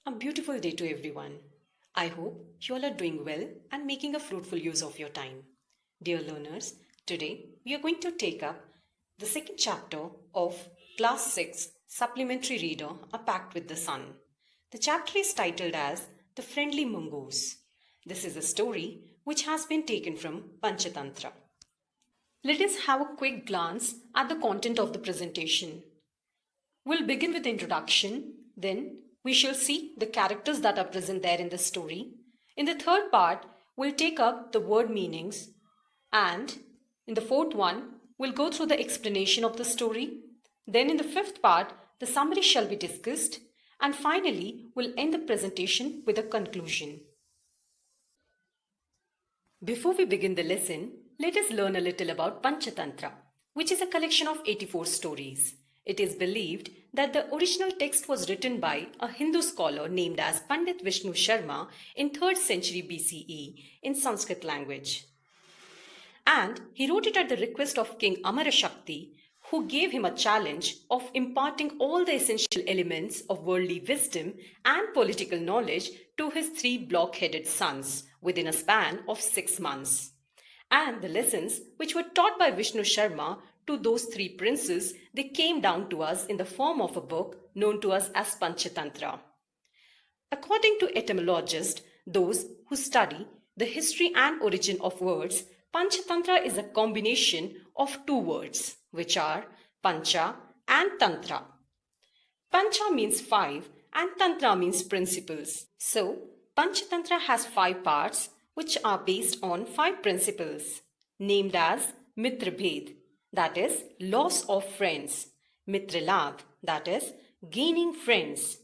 A beautiful day to everyone. I hope you all are doing well and making a fruitful use of your time. Dear learners, today we are going to take up the second chapter of Class 6 Supplementary Reader, A Pact with the Sun. The chapter is titled as The Friendly Mongoose. This is a story which has been taken from Panchatantra. Let us have a quick glance at the content of the presentation. We'll begin with the introduction, then we shall see the characters that are present there in the story. In the third part, we'll take up the word meanings, and in the fourth one, we'll go through the explanation of the story. Then in the fifth part, the summary shall be discussed, and finally, we'll end the presentation with a conclusion. Before we begin the lesson, let us learn a little about Panchatantra, which is a collection of 84 stories. It is believed that the original text was written by a Hindu scholar named as Pandit Vishnu Sharma in 3rd century BCE in Sanskrit language. And he wrote it at the request of King Amarashakti, who gave him a challenge of imparting all the essential elements of worldly wisdom and political knowledge to his 3 block-headed sons within a span of 6 months. And the lessons which were taught by Vishnu Sharma to those 3 princes, they came down to us in the form of a book known to us as Panchatantra. According to etymologists, those who study the history and origin of words, Panchatantra is a combination of 2 words, which are Pancha and Tantra. Pancha means 5 and Tantra means principles. So, Panchatantra has 5 parts which are based on 5 principles, named as Mitra Bhed, that is, loss of friends, Mitra Labh, that is, gaining friends.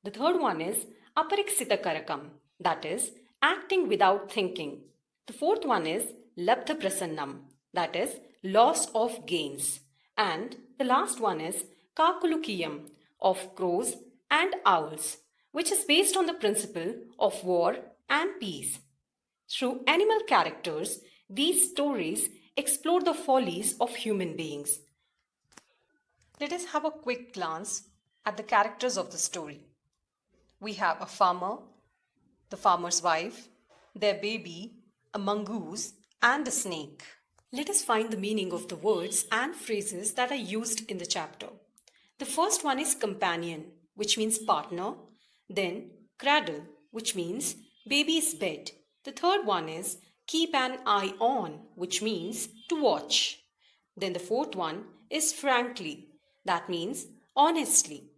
The third one is Apariksita Karakam, that is, acting without thinking. The fourth one is Labdha Prasannam, that is, loss of gains. And the last one is Kakulukiyam, of crows and owls, which is based on the principle of war and peace. Through animal characters, these stories explore the follies of human beings. Let us have a quick glance at the characters of the story. We have a farmer, the farmer's wife, their baby, a mongoose, and a snake. Let us find the meaning of the words and phrases that are used in the chapter. The first one is companion, which means partner. Then cradle, which means baby's bed. The third one is keep an eye on, which means to watch. Then the fourth one is frankly, that means honestly.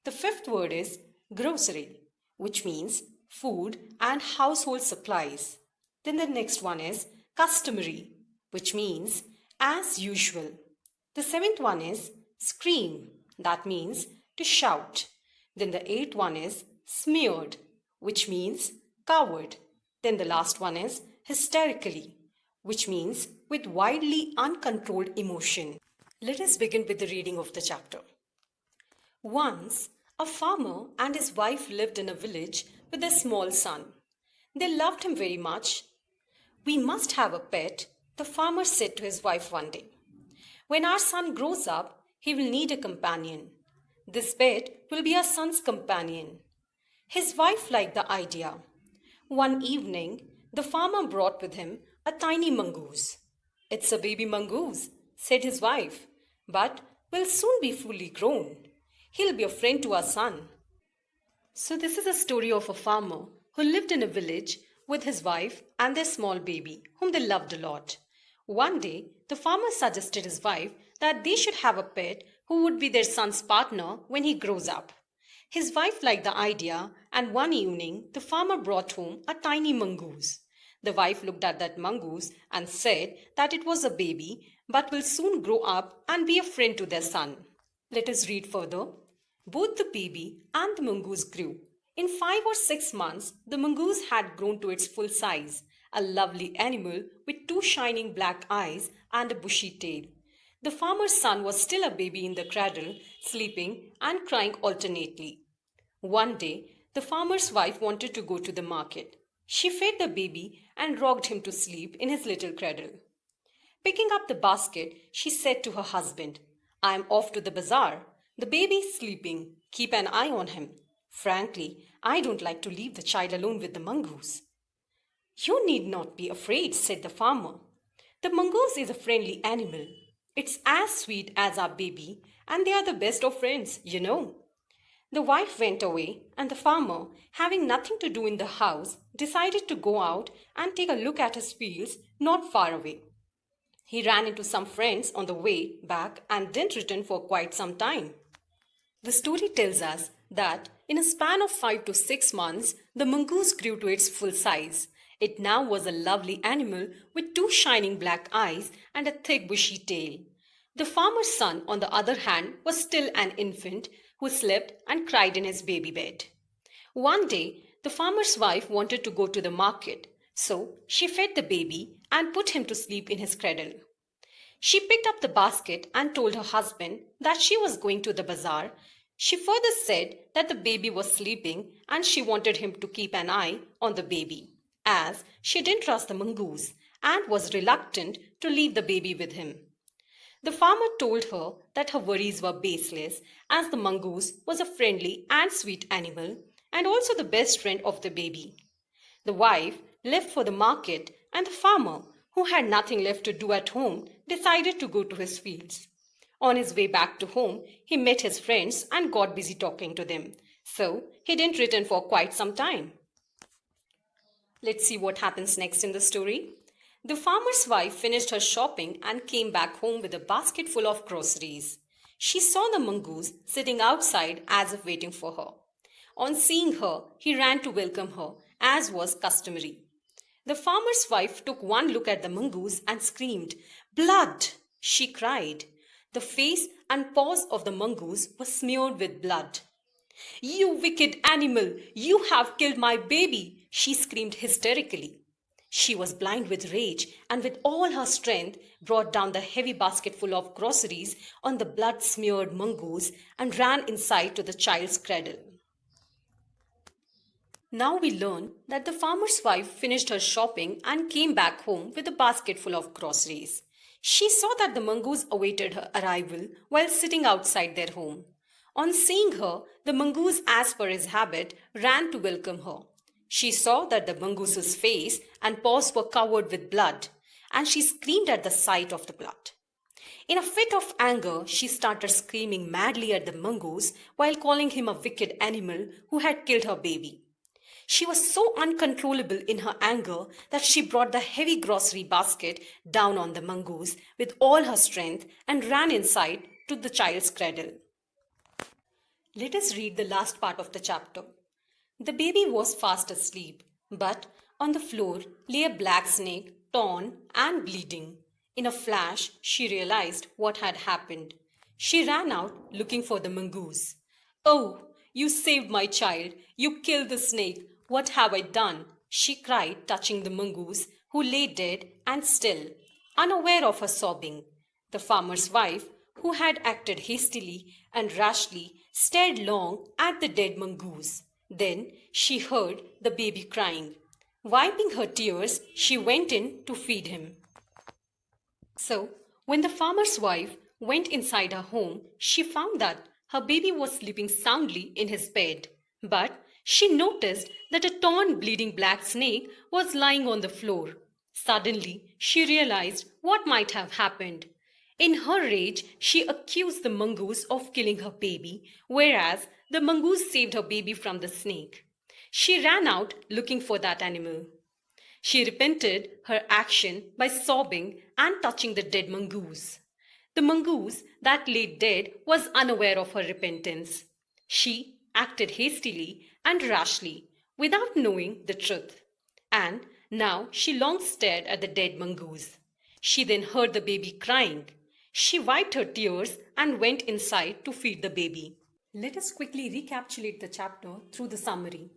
The fifth word is grocery, which means food and household supplies. Then the next one is customary, which means as usual. The seventh one is scream, that means to shout. Then the eighth one is smeared, which means covered. Then the last one is hysterically, which means with widely uncontrolled emotion. Let us begin with the reading of the chapter. Once, a farmer and his wife lived in a village with a small son. They loved him very much. We must have a pet, the farmer said to his wife one day. When our son grows up, he will need a companion. This pet will be our son's companion. His wife liked the idea. One evening, the farmer brought with him a tiny mongoose. It's a baby mongoose, said his wife, but will soon be fully grown. He'll be a friend to our son. So this is a story of a farmer who lived in a village with his wife and their small baby, whom they loved a lot. One day, the farmer suggested his wife that they should have a pet who would be their son's partner when he grows up. His wife liked the idea, and one evening, the farmer brought home a tiny mongoose. The wife looked at that mongoose and said that it was a baby, but will soon grow up and be a friend to their son. Let us read further. Both the baby and the mongoose grew. In 5 or 6 months, the mongoose had grown to its full size, a lovely animal with 2 shining black eyes and a bushy tail. The farmer's son was still a baby in the cradle, sleeping and crying alternately. One day, the farmer's wife wanted to go to the market. She fed the baby and rocked him to sleep in his little cradle. Picking up the basket, she said to her husband, "I am off to the bazaar. The baby is sleeping. Keep an eye on him. Frankly, I don't like to leave the child alone with the mongoose." "You need not be afraid," said the farmer. "The mongoose is a friendly animal. It's as sweet as our baby, and they are the best of friends, you know." The wife went away, and the farmer, having nothing to do in the house, decided to go out and take a look at his fields not far away. He ran into some friends on the way back and didn't return for quite some time. The story tells us that in a span of 5 to 6 months, the mongoose grew to its full size. It now was a lovely animal with two shining black eyes and a thick bushy tail. The farmer's son, on the other hand, was still an infant who slept and cried in his baby bed. One day, the farmer's wife wanted to go to the market, so she fed the baby and put him to sleep in his cradle. She picked up the basket and told her husband that she was going to the bazaar. She further said that the baby was sleeping and she wanted him to keep an eye on the baby, as she didn't trust the mongoose and was reluctant to leave the baby with him. The farmer told her that her worries were baseless, as the mongoose was a friendly and sweet animal and also the best friend of the baby. The wife left for the market, and the farmer, who had nothing left to do at home, decided to go to his fields. On his way back to home, he met his friends and got busy talking to them, so he didn't return for quite some time. Let's see what happens next in the story. The farmer's wife finished her shopping and came back home with a basket full of groceries. She saw the mongoose sitting outside as if waiting for her. On seeing her, he ran to welcome her, as was customary. The farmer's wife took one look at the mongoose and screamed, "Blood!" she cried. The face and paws of the mongoose were smeared with blood. "You wicked animal! You have killed my baby!" she screamed hysterically. She was blind with rage and with all her strength brought down the heavy basket full of groceries on the blood-smeared mongoose and ran inside to the child's cradle. Now we learn that the farmer's wife finished her shopping and came back home with a basket full of groceries. She saw that the mongoose awaited her arrival while sitting outside their home. On seeing her, the mongoose, as per his habit, ran to welcome her. She saw that the mongoose's face and paws were covered with blood, and she screamed at the sight of the blood. In a fit of anger, she started screaming madly at the mongoose while calling him a wicked animal who had killed her baby. She was so uncontrollable in her anger that she brought the heavy grocery basket down on the mongoose with all her strength and ran inside to the child's cradle. Let us read the last part of the chapter. The baby was fast asleep, but on the floor lay a black snake, torn and bleeding. In a flash, she realized what had happened. She ran out looking for the mongoose. "Oh, you saved my child. You killed the snake. What have I done?" she cried, touching the mongoose, who lay dead and still, unaware of her sobbing. The farmer's wife, who had acted hastily and rashly, stared long at the dead mongoose. Then she heard the baby crying. Wiping her tears, she went in to feed him. So, when the farmer's wife went inside her home, she found that her baby was sleeping soundly in his bed. But she noticed that a torn, bleeding black snake was lying on the floor. Suddenly, she realized what might have happened. In her rage, she accused the mongoose of killing her baby, whereas the mongoose saved her baby from the snake. She ran out looking for that animal. She repented her action by sobbing and touching the dead mongoose. The mongoose that lay dead was unaware of her repentance. She acted hastily and rashly without knowing the truth. And now she long stared at the dead mongoose. She then heard the baby crying. She wiped her tears and went inside to feed the baby. Let us quickly recapitulate the chapter through the summary.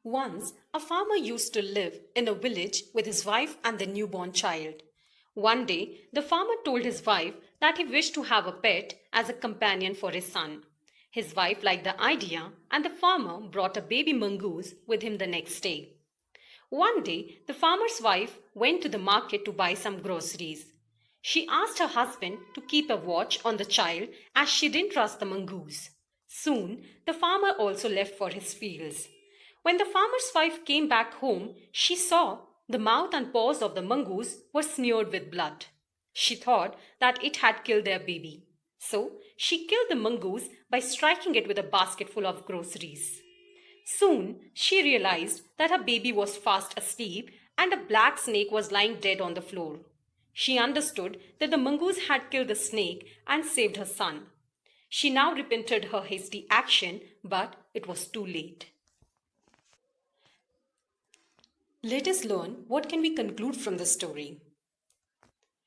Once, a farmer used to live in a village with his wife and the newborn child. One day, the farmer told his wife that he wished to have a pet as a companion for his son. His wife liked the idea, and the farmer brought a baby mongoose with him the next day. One day, the farmer's wife went to the market to buy some groceries. She asked her husband to keep a watch on the child as she didn't trust the mongoose. Soon, the farmer also left for his fields. When the farmer's wife came back home, she saw the mouth and paws of the mongoose were smeared with blood. She thought that it had killed their baby. So she killed the mongoose by striking it with a basket full of groceries. Soon she realized that her baby was fast asleep and a black snake was lying dead on the floor. She understood that the mongoose had killed the snake and saved her son. She now repented her hasty action, but it was too late. Let us learn what can we conclude from the story.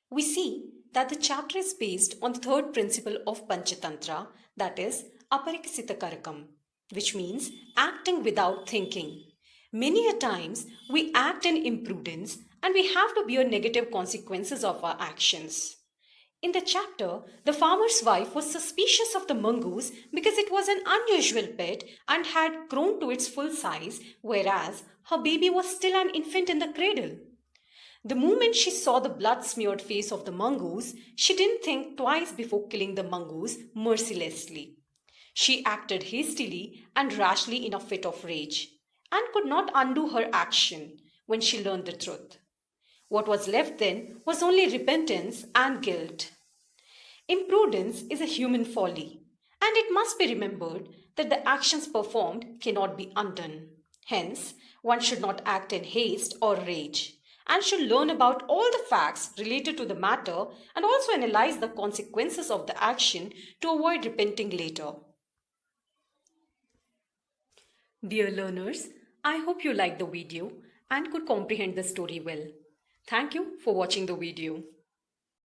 We see that the chapter is based on the third principle of Panchatantra, that is aparikasitakarakam, which means acting without thinking. Many a times we act in imprudence and we have to bear negative consequences of our actions. In the chapter, the farmer's wife was suspicious of the mongoose because it was an unusual pet and had grown to its full size, whereas her baby was still an infant in the cradle. The moment she saw the blood-smeared face of the mongoose, she didn't think twice before killing the mongoose mercilessly. She acted hastily and rashly in a fit of rage, and could not undo her action when she learned the truth. What was left then was only repentance and guilt. Imprudence is a human folly, and it must be remembered that the actions performed cannot be undone. Hence, one should not act in haste or rage, and should learn about all the facts related to the matter and also analyze the consequences of the action to avoid repenting later. Dear learners, I hope you liked the video and could comprehend the story well. Thank you for watching the video.